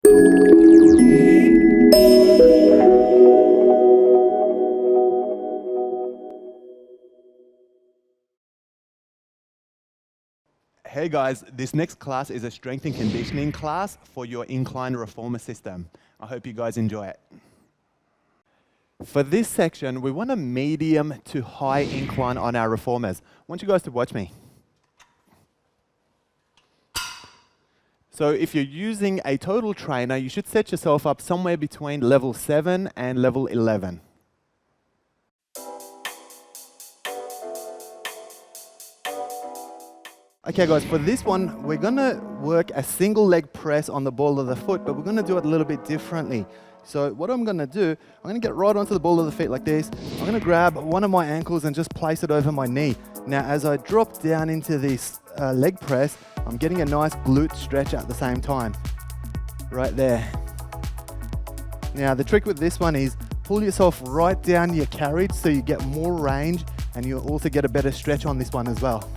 Hey guys, this next class is a strength and conditioning class for your incline reformer system. I hope you guys enjoy it. For this section, we want a medium to high incline on our reformers. I want you guys to watch me. So if you're using a total trainer, you should set yourself up somewhere between level 7 and level 11. Okay guys, for this one, we're gonna work a single leg press on the ball of the foot, but we're gonna do it a little bit differently. So what I'm gonna do, I'm gonna get right onto the ball of the feet like this. I'm gonna grab one of my ankles and just place it over my knee. Now, as I drop down into this leg press, I'm getting a nice glute stretch at the same time. Right there. Now, the trick with this one is pull yourself right down your carriage so you get more range and you'll also get a better stretch on this one as well.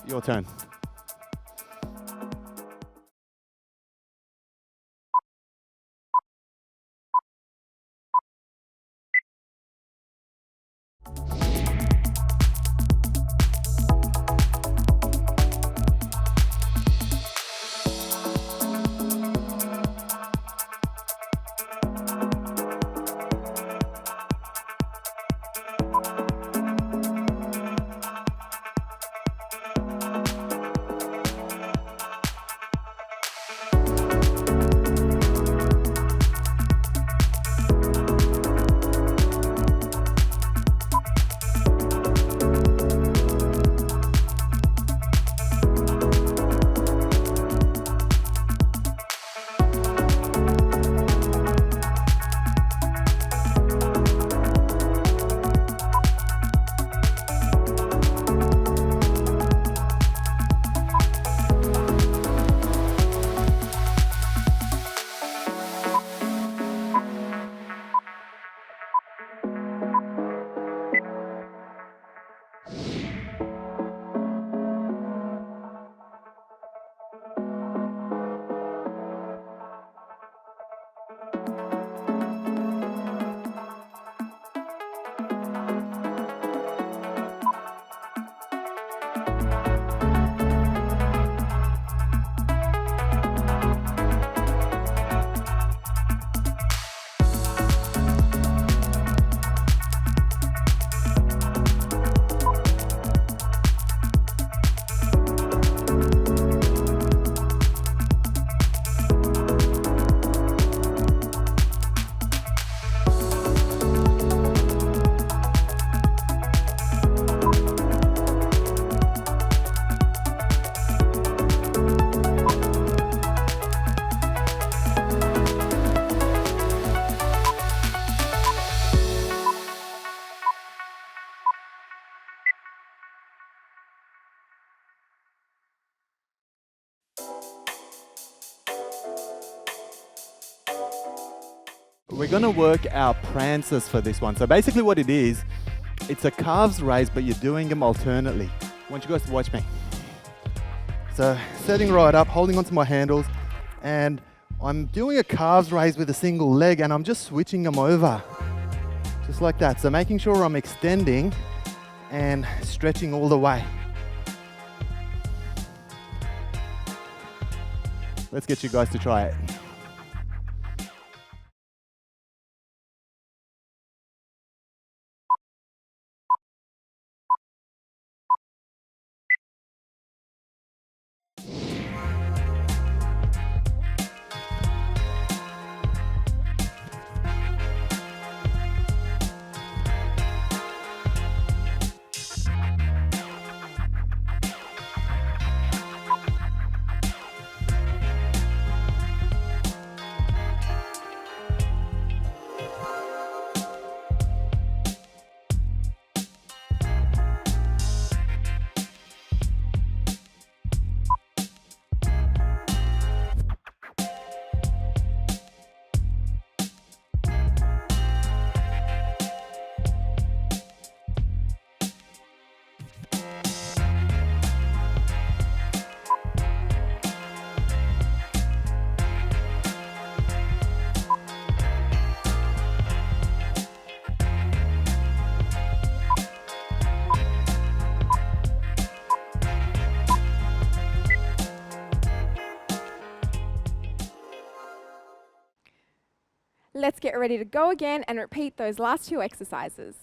Your turn. We're gonna work our prances for this one. So basically what it is, it's a calves raise, but you're doing them alternately. I want you guys to watch me. So setting right up, holding onto my handles, and I'm doing a calves raise with a single leg and I'm just switching them over. Just like that. So making sure I'm extending and stretching all the way. Let's get you guys to try it. Let's get ready to go again and repeat those last 2 exercises.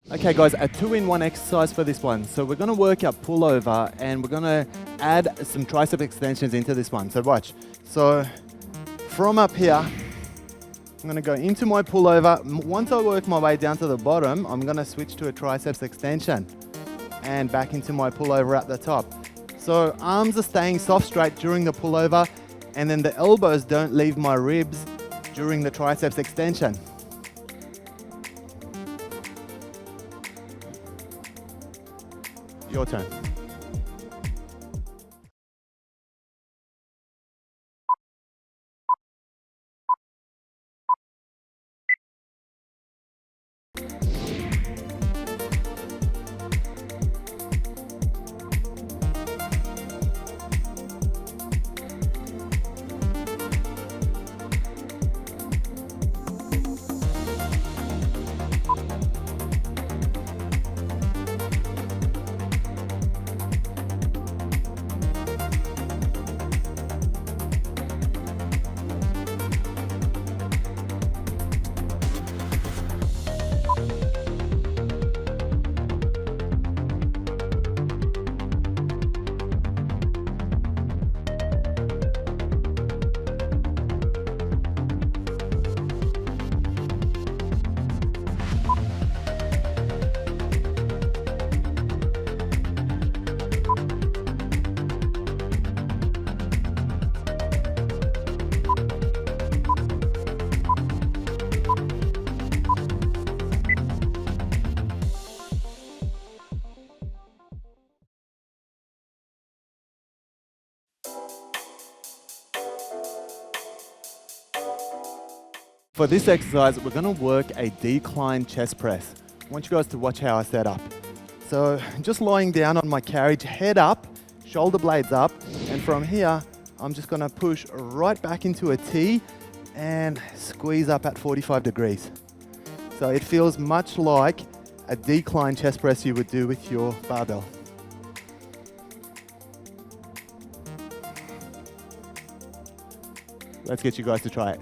Okay guys, a 2-in-1 exercise for this one. So we're going to work out pullover and we're going to add some tricep extensions into this one. So watch. So from up here, I'm going to go into my pullover. Once I work my way down to the bottom, I'm going to switch to a triceps extension and back into my pullover at the top. So arms are staying soft straight during the pullover, and then the elbows don't leave my ribs during the triceps extension. Your turn. For this exercise, we're going to work a decline chest press. I want you guys to watch how I set up. So just lying down on my carriage, head up, shoulder blades up, and from here, I'm just going to push right back into a T and squeeze up at 45 degrees. So it feels much like a decline chest press you would do with your barbell. Let's get you guys to try it.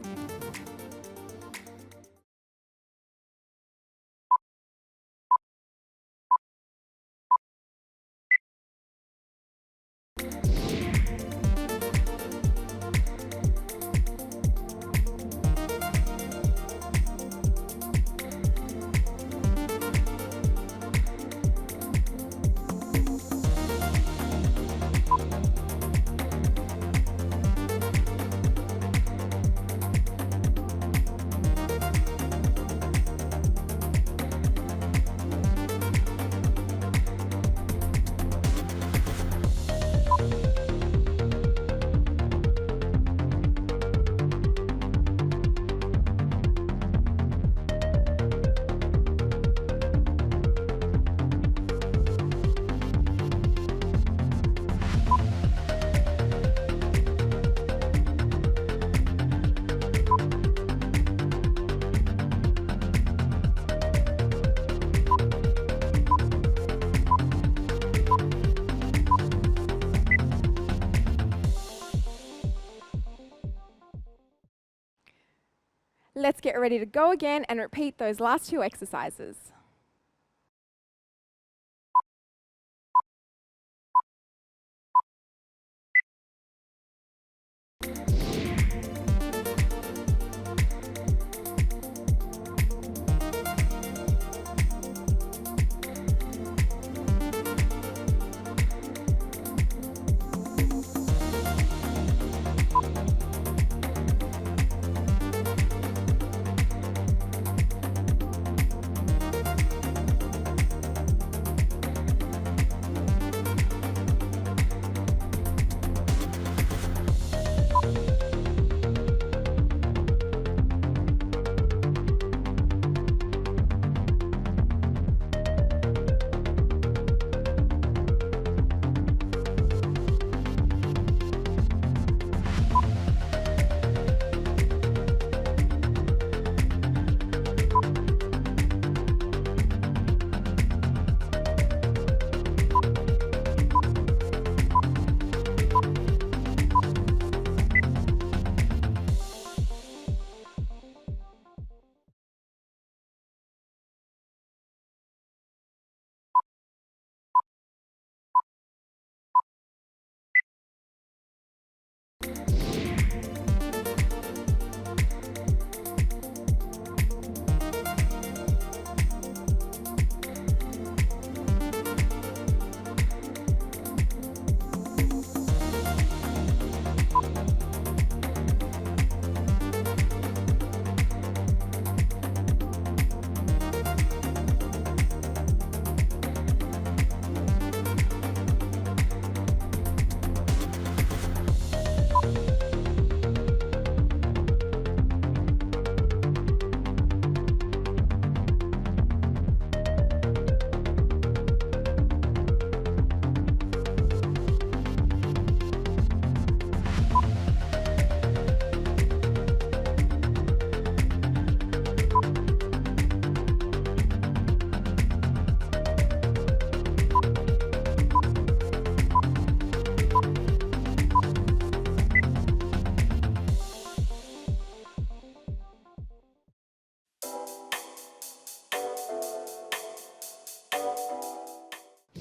Let's get ready to go again and repeat those last 2 exercises.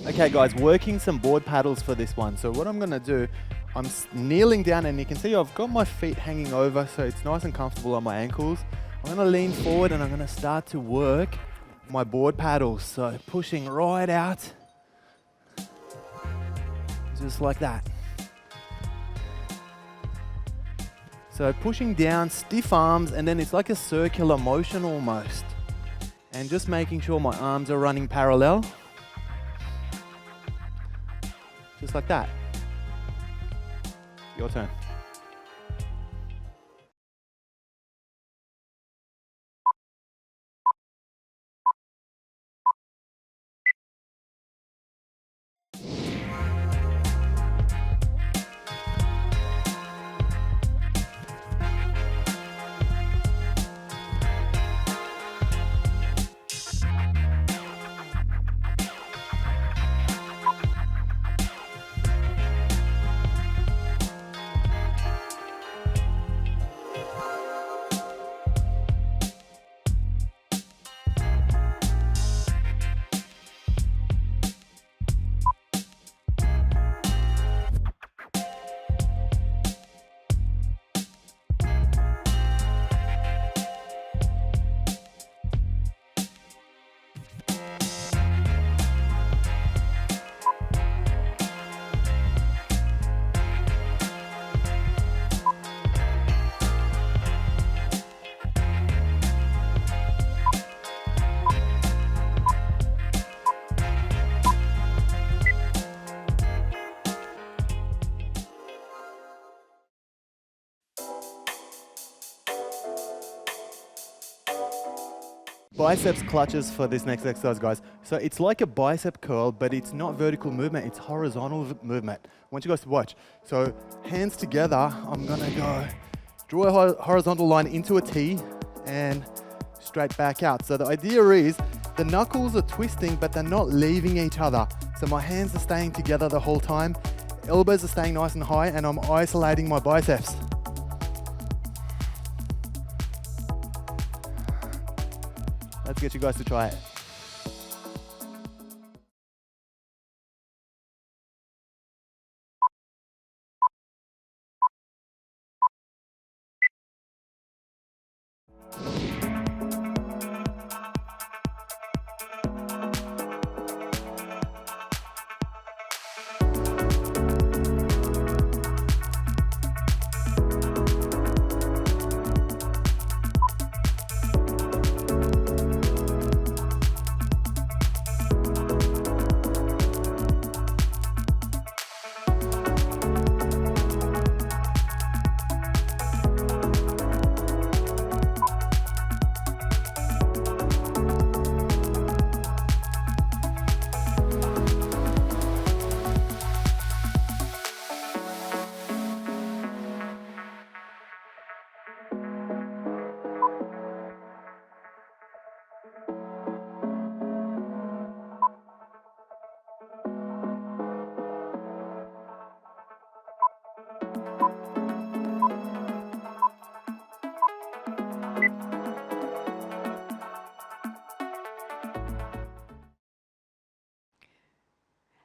Okay guys, working some board paddles for this one. So what I'm gonna do, I'm kneeling down and you can see I've got my feet hanging over so it's nice and comfortable on my ankles. I'm gonna lean forward and I'm gonna start to work my board paddles. So pushing right out, just like that. So pushing down, stiff arms, and then it's like a circular motion almost. And just making sure my arms are running parallel. Just like that. Your turn. Biceps clutches for this next exercise, guys. So it's like a bicep curl, but it's not vertical movement, it's horizontal movement. I want you guys to watch. So hands together, I'm gonna go draw a horizontal line into a T and straight back out. So the idea is the knuckles are twisting, but they're not leaving each other. So my hands are staying together the whole time, elbows are staying nice and high, and I'm isolating my biceps. Let's get you guys to try it.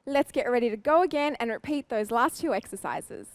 Let's get ready to go again and repeat those last 2 exercises.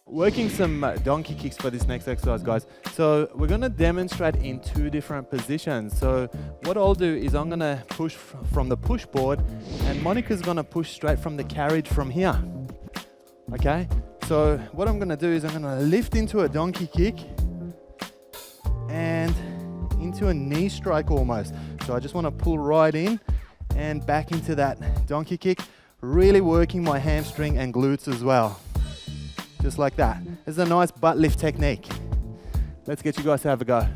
Working some donkey kicks for this next exercise, guys. So we're going to demonstrate in 2 different positions. So what I'll do is I'm going to push from the push board, and Monica's going to push straight from the carriage from here. Okay, so what I'm going to do is I'm going to lift into a donkey kick and into a knee strike almost. So I just want to pull right in and back into that donkey kick, really working my hamstring and glutes as well. Just like that. This is a nice butt lift technique. Let's get you guys to have a go.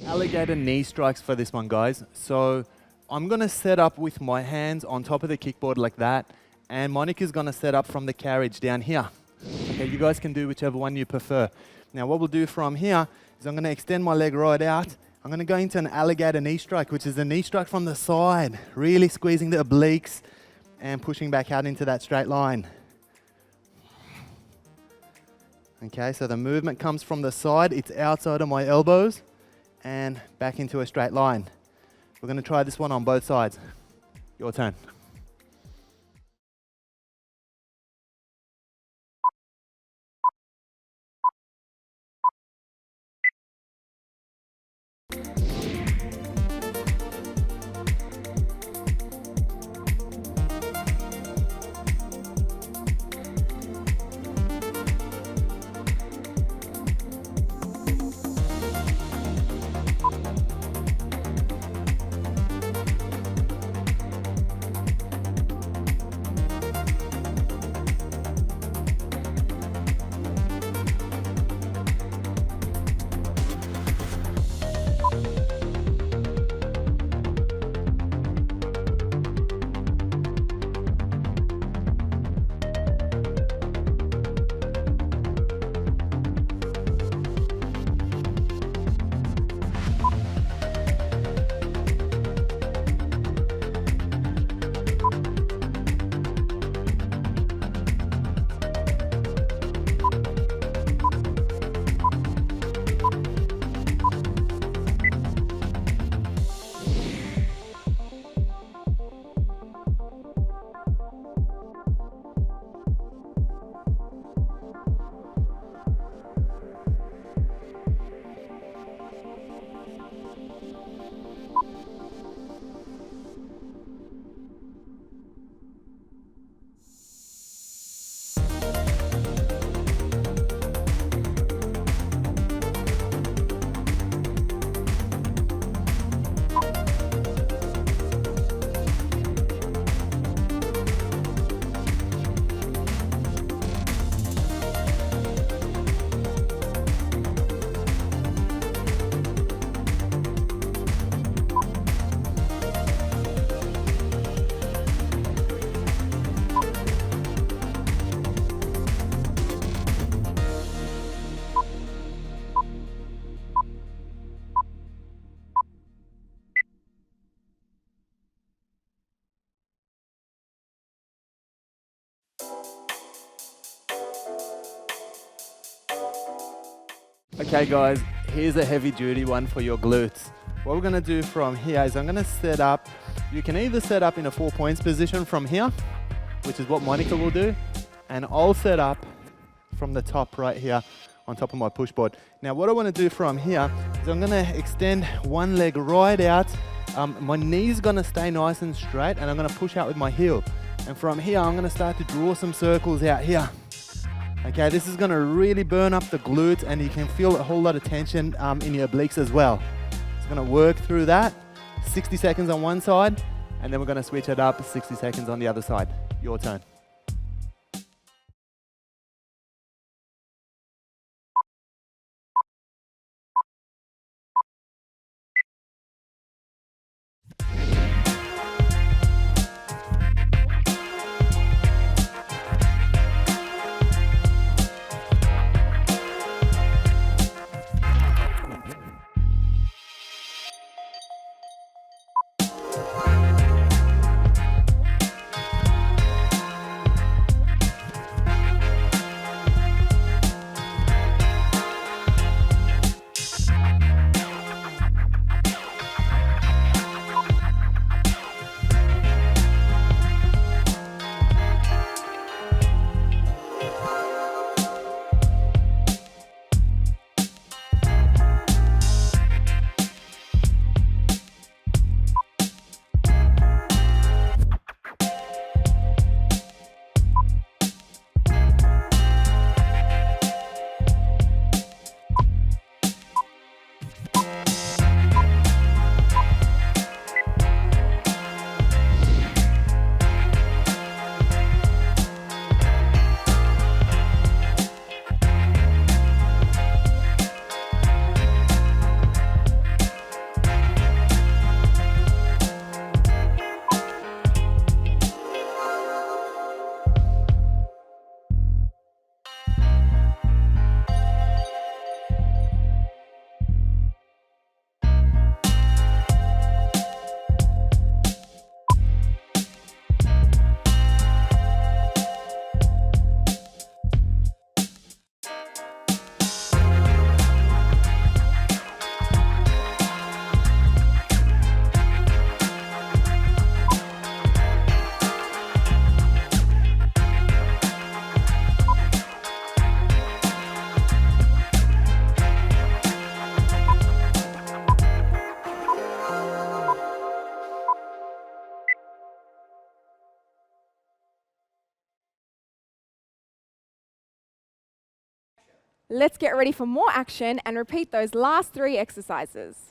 Alligator knee strikes for this one, guys. So I'm going to set up with my hands on top of the kickboard like that, and Monica's going to set up from the carriage down here. Okay, you guys can do whichever one you prefer. Now what we'll do from here is I'm going to extend my leg right out. I'm going to go into an alligator knee strike, which is a knee strike from the side, really squeezing the obliques and pushing back out into that straight line. Okay, so the movement comes from the side, it's outside of my elbows, and back into a straight line. We're going to try this one on both sides. Your turn. Okay guys, here's a heavy duty one for your glutes. What we're gonna do from here is I'm gonna set up, you can either set up in a 4 points position from here, which is what Monica will do, and I'll set up from the top right here on top of my push board. Now what I wanna do from here is I'm gonna extend one leg right out. My knee's gonna stay nice and straight and I'm gonna push out with my heel. And from here, I'm gonna start to draw some circles out here. Okay, this is gonna really burn up the glutes and you can feel a whole lot of tension in your obliques as well. So I'm gonna work through that, 60 seconds on one side, and then we're gonna switch it up, 60 seconds on the other side. Your turn. Let's get ready for more action and repeat those last 3 exercises.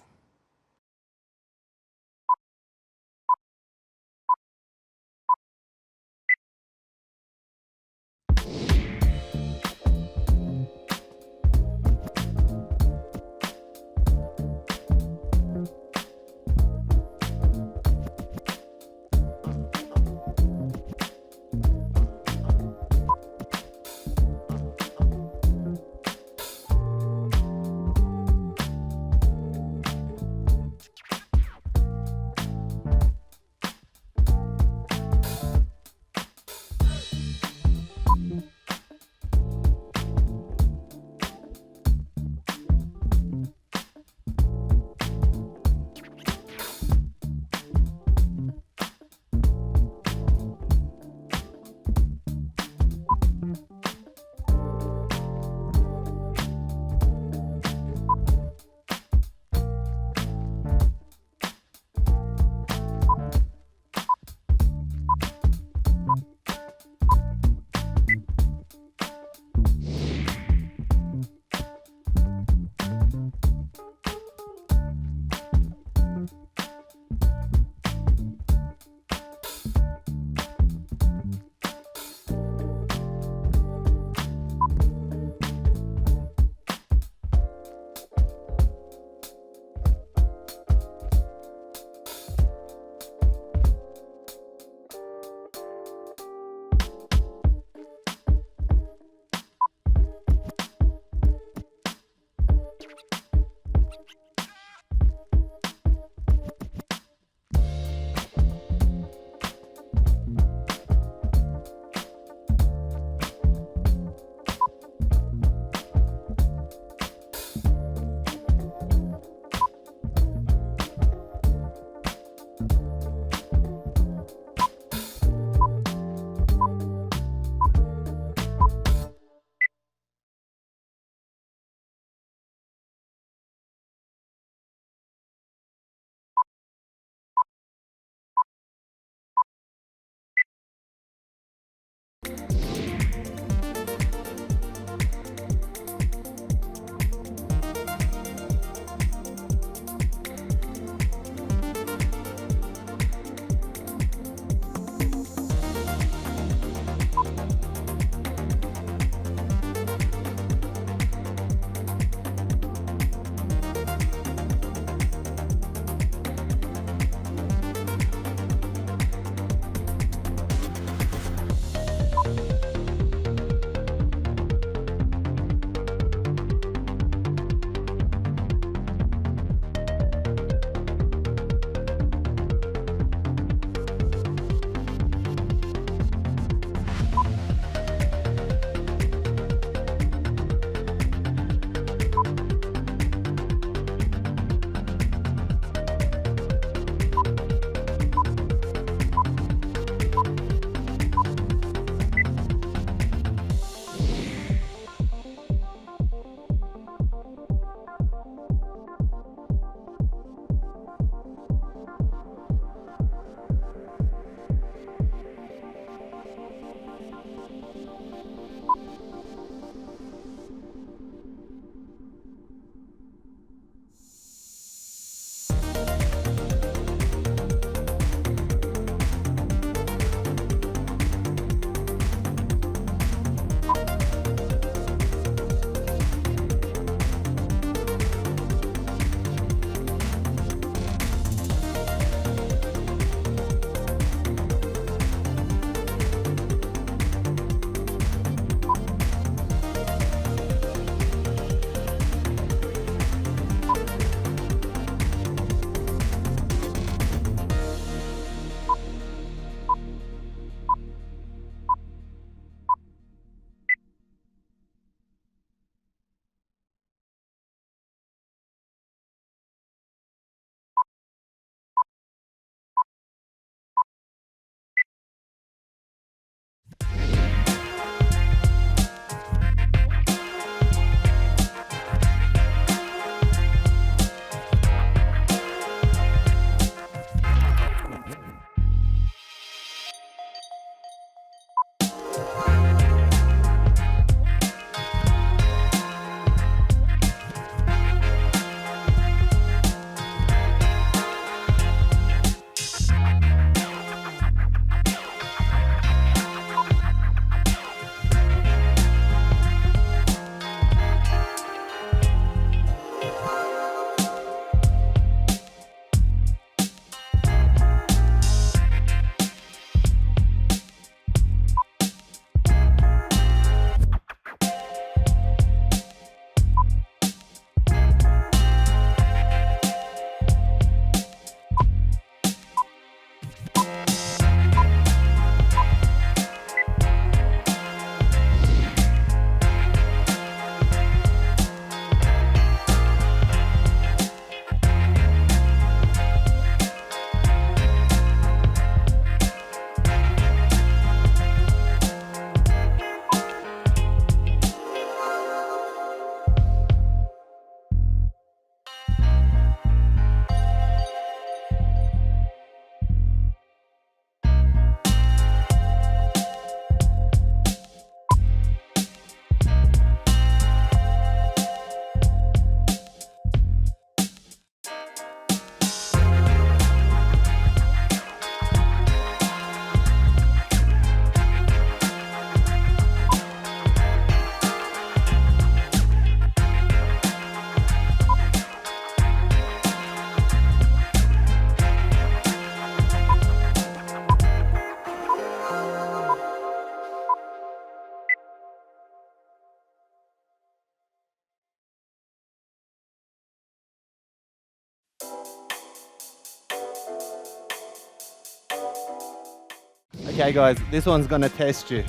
Okay guys, this one's gonna test you.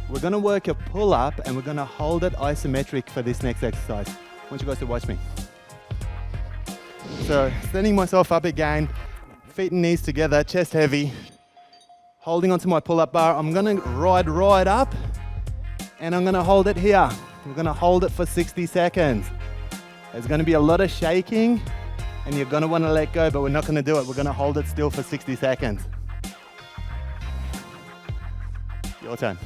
We're gonna work a pull-up and we're gonna hold it isometric for this next exercise. I want you guys to watch me. So, standing myself up again, feet and knees together, chest heavy, holding onto my pull-up bar. I'm gonna ride right up and I'm gonna hold it here. We're gonna hold it for 60 seconds. There's gonna be a lot of shaking and you're gonna wanna let go, but we're not gonna do it. We're gonna hold it still for 60 seconds. Your turn.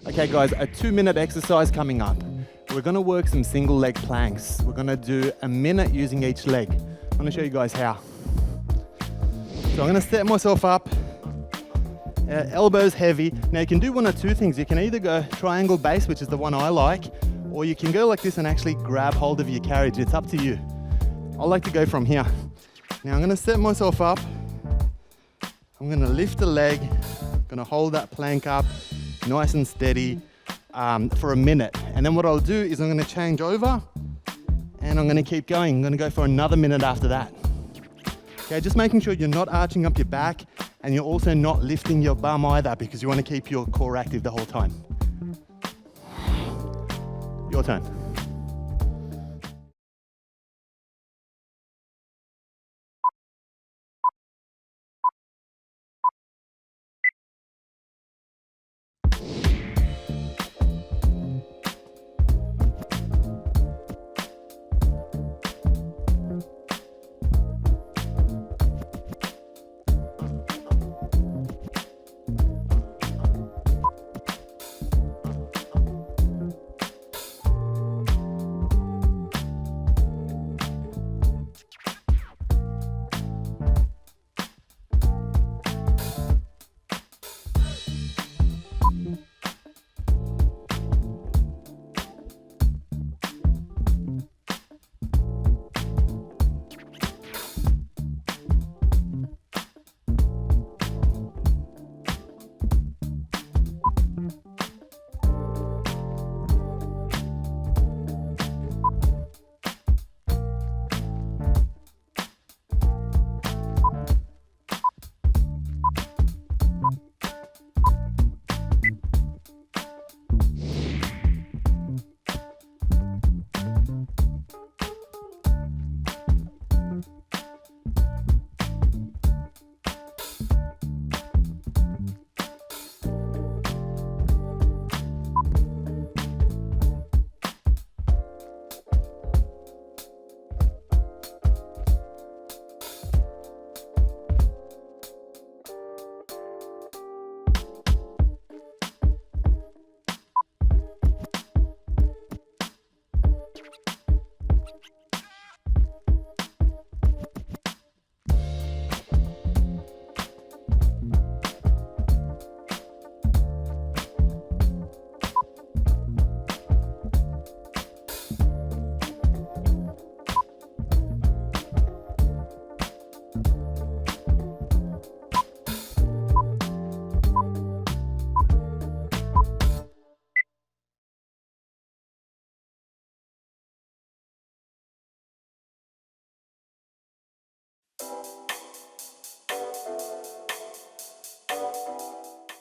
Okay guys, a 2-minute exercise coming up. We're gonna work some single leg planks. We're gonna do a minute using each leg. I'm gonna show you guys how. So I'm gonna set myself up, elbows heavy. Now you can do one or two things. You can either go triangle base, which is the one I like, or you can go like this and actually grab hold of your carriage. It's up to you. I like to go from here. Now I'm gonna set myself up. I'm gonna lift the leg, gonna hold that plank up, nice and steady for a minute. And then what I'll do is I'm gonna change over and I'm gonna keep going. I'm gonna go for another minute after that. Okay, just making sure you're not arching up your back and you're also not lifting your bum either, because you wanna keep your core active the whole time. Your turn.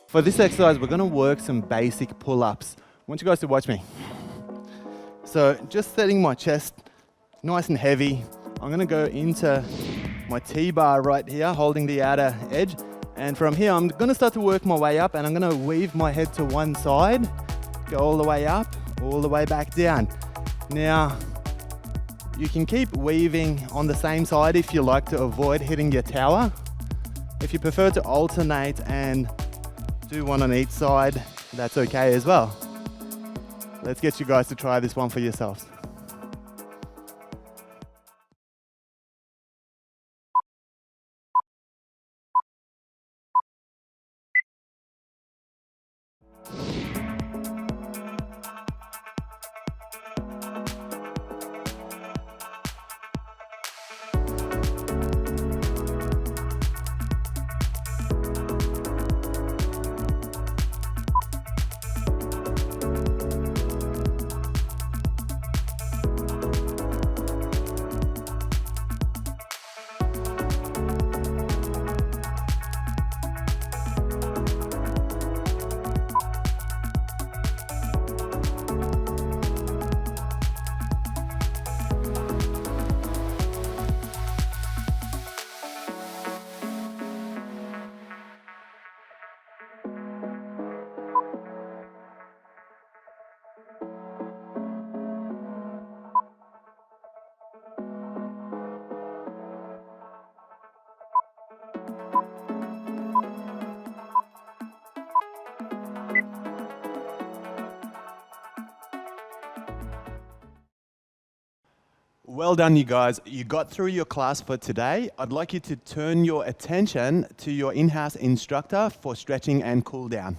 For this exercise, we're going to work some basic pull-ups. I want you guys to watch me. So just setting my chest nice and heavy. I'm going to go into my T-bar right here, holding the outer edge. And from here, I'm going to start to work my way up, and I'm going to weave my head to one side, go all the way up, all the way back down. Now, you can keep weaving on the same side if you like to avoid hitting your tower. If you prefer to alternate and do one on each side, that's okay as well. Let's get you guys to try this one for yourselves. Well done, you guys. You got through your class for today. I'd like you to turn your attention to your in-house instructor for stretching and cool down.